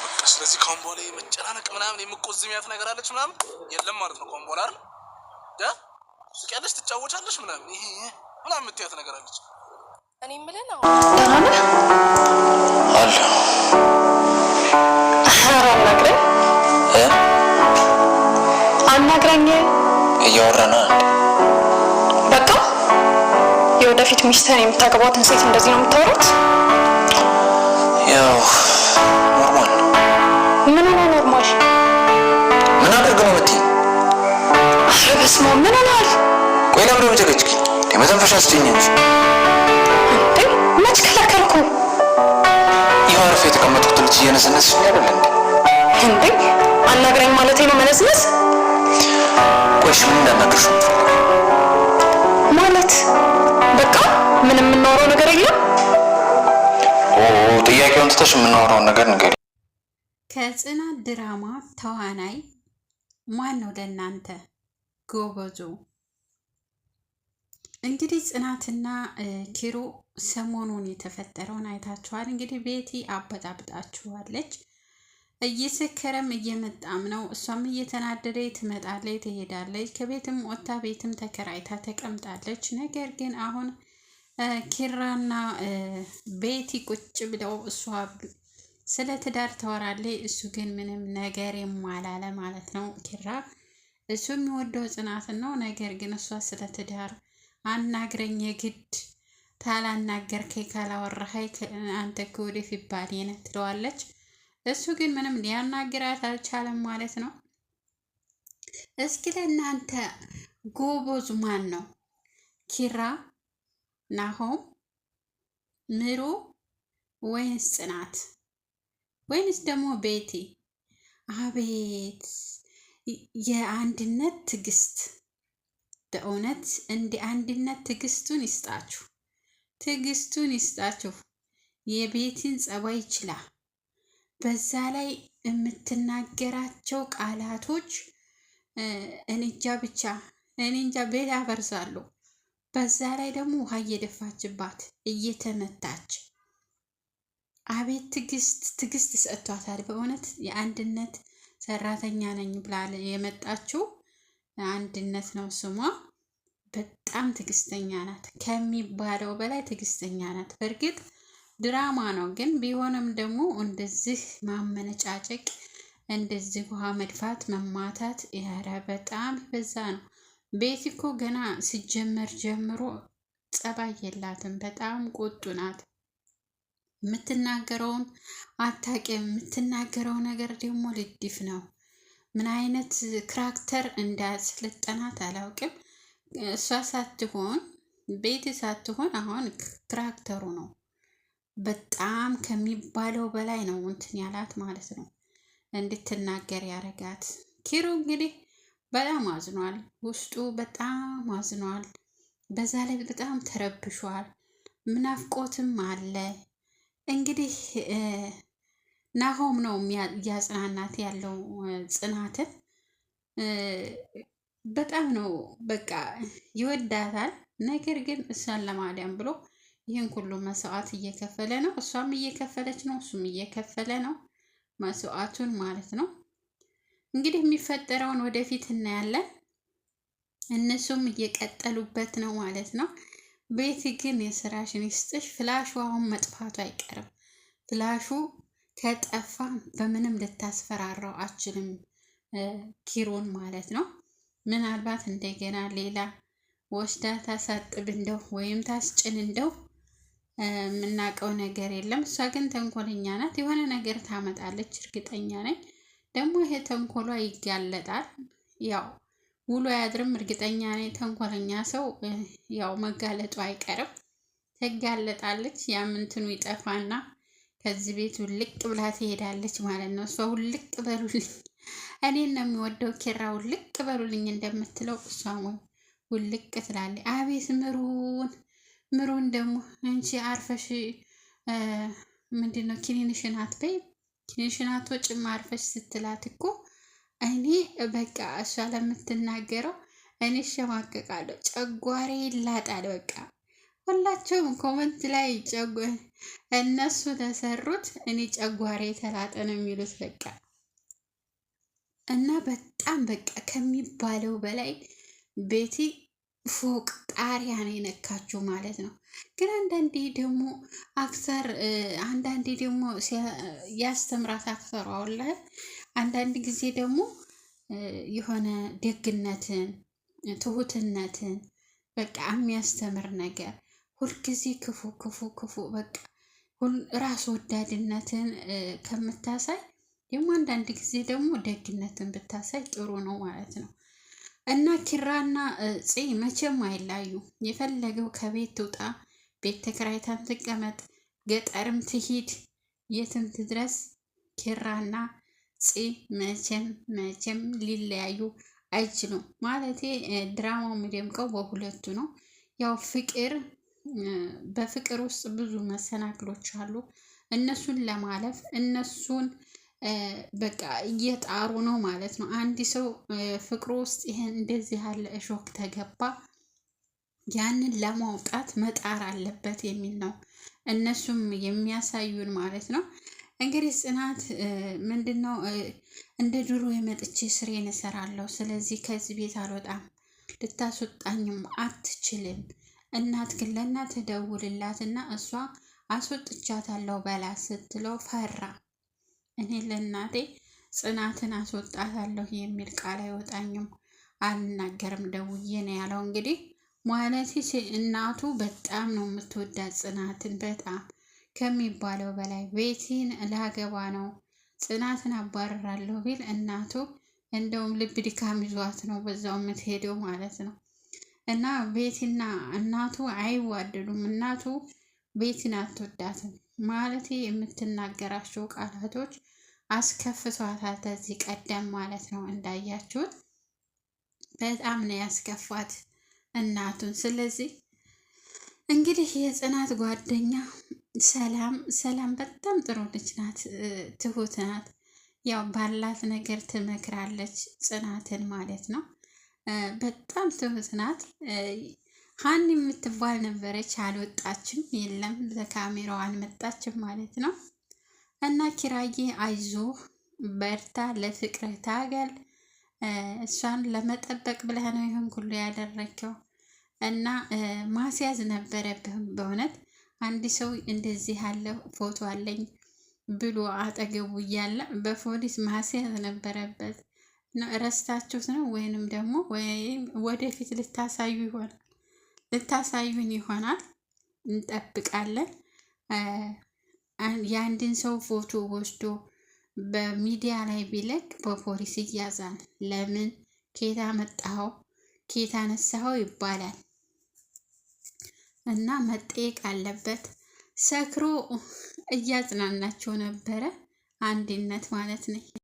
በቃ ስለዚህ ካሁን በኋላ የመጨናነቅ ምናምን የምቆዝሚያት ነገር አለች ምናምን የለም ማለት ነው። ካሁን በኋላ አይደል ትስቂያለሽ፣ ትጫወቻለሽ ምናምን ይሄ ምናምን የምትያት ነገር አለች። እኔ የምልህ ነው አለ አናግረኝ እያወራና በቃ የወደፊት ሚስትህን የምታገባትን ሴት እንደዚህ ነው የምታወሩት? ያው ኖርማል ምን ነው ኖርማል? ምን አድርገህ ነው የምትይኝ? ኧረ በስመ አብ ምን ሆነሃል? ቆይ ለምን ነው የምትጨቀጭኝ? የመተንፈሻ አስጨኝ እንጂ እንዴ መች ከለከልኩ? ይኸው አርፌ የተቀመጥኩት ልጅ እየነሰነስሽኝ አይደል እንዴ? እንዴ አናግረኝ ማለቴ ነው መነስነስ? ቆይሽ ምን እንዳናገርሽ ማለት በቃ ምንም የምናወራው ነገር የለም? ጥያቄውን ትተሽ የምናወራውን ነገር ንገሪ። ከጽናት ድራማ ተዋናይ ማን ነው ለእናንተ ጎበዙ? እንግዲህ ጽናትና ኪሩ ሰሞኑን የተፈጠረውን አይታችኋል። እንግዲህ ቤቲ አበጣብጣችኋለች። እየሰከረም እየመጣም ነው። እሷም እየተናደደ ትመጣለች፣ ትሄዳለች። ከቤትም ወጥታ ቤትም ተከራይታ ተቀምጣለች። ነገር ግን አሁን ኪራና ቤቲ ቁጭ ብለው እሷ ስለ ትዳር ታወራለች። እሱ ግን ምንም ነገር የማላለ ማለት ነው። ኪራ እሱ የሚወደው ጽናትን ነው። ነገር ግን እሷ ስለ ትዳር አናግረኝ የግድ ታላናገርከኝ ካላወራኸኝ አንተ ከወደፊት ባሌ ነህ ትለዋለች። እሱ ግን ምንም ሊያናግራት አልቻለም ማለት ነው። እስኪ ለእናንተ ጎበዙ ማን ነው? ኪራ፣ ናሆም፣ ምሩ ወይንስ ጽናት ወይንስ ደግሞ ቤቲ? አቤት የአንድነት ትዕግስት! በእውነት እንደ አንድነት ትዕግስቱን ይስጣችሁ፣ ትዕግስቱን ይስጣችሁ። የቤቲን ጸባይ ይችላል። በዛ ላይ የምትናገራቸው ቃላቶች እንጃ ብቻ እንጃ ቤት ያፈርሳሉ። በዛ ላይ ደግሞ ውሃ እየደፋችባት እየተመታች አቤት ትዕግስት ሰጥቷታል። በእውነት የአንድነት ሰራተኛ ነኝ ብላ የመጣችው አንድነት ነው ስሟ። በጣም ትዕግስተኛ ናት፣ ከሚባለው በላይ ትዕግስተኛ ናት። በእርግጥ ድራማ ነው ግን ቢሆንም ደግሞ እንደዚህ ማመነጫጨቅ፣ እንደዚህ ውሃ መድፋት፣ መማታት ያረ በጣም በዛ ነው። ቤቲ እኮ ገና ሲጀመር ጀምሮ ጸባይ የላትም። በጣም ቁጡ ናት። የምትናገረውን አታውቅም። የምትናገረው ነገር ደግሞ ልድፍ ነው። ምን አይነት ካራክተር እንዳስለጠናት አላውቅም። እሷ ሳትሆን ቤቲ ሳትሆን አሁን ካራክተሩ ነው በጣም ከሚባለው በላይ ነው እንትን ያላት ማለት ነው፣ እንድትናገር ያረጋት። ኪሩ እንግዲህ በጣም አዝኗል፣ ውስጡ በጣም አዝኗል። በዛ ላይ በጣም ተረብሿል፣ ምናፍቆትም አለ። እንግዲህ ናሆም ነው እያጽናናት ያለው ጽናትን። በጣም ነው በቃ ይወዳታል። ነገር ግን እሷን ለማዳን ብሎ ይህን ሁሉ መስዋዕት እየከፈለ ነው። እሷም እየከፈለች ነው፣ እሱም እየከፈለ ነው መስዋዕቱን ማለት ነው። እንግዲህ የሚፈጠረውን ወደፊት እናያለን። እነሱም እየቀጠሉበት ነው ማለት ነው። ቤቲ ግን የስራሽን ይስጥሽ። ፍላሹ አሁን መጥፋቱ አይቀርም። ፍላሹ ከጠፋ በምንም ልታስፈራራው አችልም ኪሩን ማለት ነው። ምናልባት እንደገና ሌላ ወስዳ ታሳጥብ እንደው ወይም ታስጭን እንደው የምናውቀው ነገር የለም። እሷ ግን ተንኮለኛ ናት። የሆነ ነገር ታመጣለች እርግጠኛ ነኝ። ደግሞ ይሄ ተንኮሏ ይጋለጣል። ያው ውሎ አያድርም። እርግጠኛ ነኝ ተንኮለኛ ሰው ያው መጋለጡ አይቀርም። ትጋለጣለች። ያም እንትኑ ይጠፋና ከዚህ ቤት ውልቅ ብላ ትሄዳለች ማለት ነው። እሷ ውልቅ በሉልኝ፣ እኔን ነው የሚወደው ኪራ ውልቅ በሉልኝ እንደምትለው እሷም ውልቅ ትላለች። አቤት ምሩን ደግሞ አንቺ አርፈሽ ምንድነው ኪኒንሽን አትበይ፣ ኪኒንሽን አትወጭም አርፈሽ ስትላት እኮ እኔ በቃ እሷ ለምትናገረው እኔ እሸማቀቃለሁ፣ ጨጓሬ ይላጣል። በቃ ሁላቸውም ኮመንት ላይ እነሱ ለሰሩት እኔ ጨጓሬ ተላጠ ነው የሚሉት በቃ። እና በጣም በቃ ከሚባለው በላይ ቤቲ ፎቅ ጣሪያ ነው የነካችው ማለት ነው። ግን አንዳንዴ ደግሞ አንዳንዴ ደግሞ ያስተምራት አክተሯ ወላሂ። አንዳንድ ጊዜ ደግሞ የሆነ ደግነትን፣ ትሁትነትን በቃ የሚያስተምር ነገር ሁልጊዜ ክፉ ክፉ ክፉ በቃ ራስ ወዳድነትን ከምታሳይ ደግሞ አንዳንድ ጊዜ ደግሞ ደግነትን ብታሳይ ጥሩ ነው ማለት ነው። እና ኪራና ጽ መቼም አይላዩ። የፈለገው ከቤት ትውጣ፣ ቤት ተከራይታም ትቀመጥ፣ ገጠርም ትሂድ፣ የትም ትድረስ ኪራና ጽ መቼም ሊለያዩ አይችሉም። ማለቴ ድራማው የሚደምቀው በሁለቱ ነው። ያው በፍቅር ውስጥ ብዙ መሰናክሎች አሉ። እነሱን ለማለፍ እነሱን በቃ እየጣሩ ነው ማለት ነው። አንድ ሰው ፍቅሩ ውስጥ ይሄን እንደዚህ ያለ እሾክ ተገባ ያንን ለማውጣት መጣር አለበት የሚል ነው እነሱም የሚያሳዩን ማለት ነው። እንግዲህ ጽናት ምንድነው እንደ ድሮ የመጥቼ ስሬን እሰራለሁ፣ ስለዚህ ከዚህ ቤት አልወጣም፣ ልታስወጣኝም አትችልም። እናት ግን ለእናት ደውልላትና እሷ አስወጥቻታለሁ በላ ስትለው ፈራ። እኔ ለእናቴ ጽናትን አስወጣታለሁ የሚል ቃል አይወጣኝም፣ አልናገርም ደውዬ ነው ያለው። እንግዲህ ማለት እናቱ በጣም ነው የምትወዳት ጽናትን፣ በጣም ከሚባለው በላይ። ቤቲን ላገባ ነው ጽናትን አባረራለሁ ቢል እናቱ እንደውም ልብ ድካም ይዟት ነው በዛው የምትሄደው ማለት ነው። እና ቤቲና እናቱ አይዋደዱም። እናቱ ቤቲን አትወዳትም ማለት የምትናገራቸው ቃላቶች አስከፍቷታል ከዚህ ቀደም ማለት ነው። እንዳያችሁት በጣም ነው ያስከፋት እናቱን። ስለዚህ እንግዲህ የጽናት ጓደኛ ሰላም በጣም ጥሩ ልጅ ናት፣ ትሁት ናት። ያው ባላት ነገር ትመክራለች ጽናትን ማለት ነው። በጣም ትሁት ናት። ሀኒ የምትባል ነበረች፣ አልወጣችም፣ የለም በካሜራው አልመጣችም ማለት ነው። እና ኪራዬ አይዞህ በርታ፣ ለፍቅር ታገል፣ እሷን ለመጠበቅ ብለህ ነው ይህን ሁሉ ያደረገው እና ማስያዝ ነበረብህም በእውነት። አንድ ሰው እንደዚህ ያለ ፎቶ አለኝ ብሎ አጠገቡ እያለ በፖሊስ ማስያዝ ነበረበት። ረስታችሁት ነው ወይንም ደግሞ ወደፊት ልታሳዩን ይሆናል፣ እንጠብቃለን። የአንድን ሰው ፎቶ ወስዶ በሚዲያ ላይ ቢለቅ በፖሊስ ይያዛል። ለምን ኬታ መጣኸው ኬታ ነሳኸው ይባላል እና መጠየቅ አለበት። ሰክሮ እያጽናናቸው ነበረ፣ አንድነት ማለት ነው።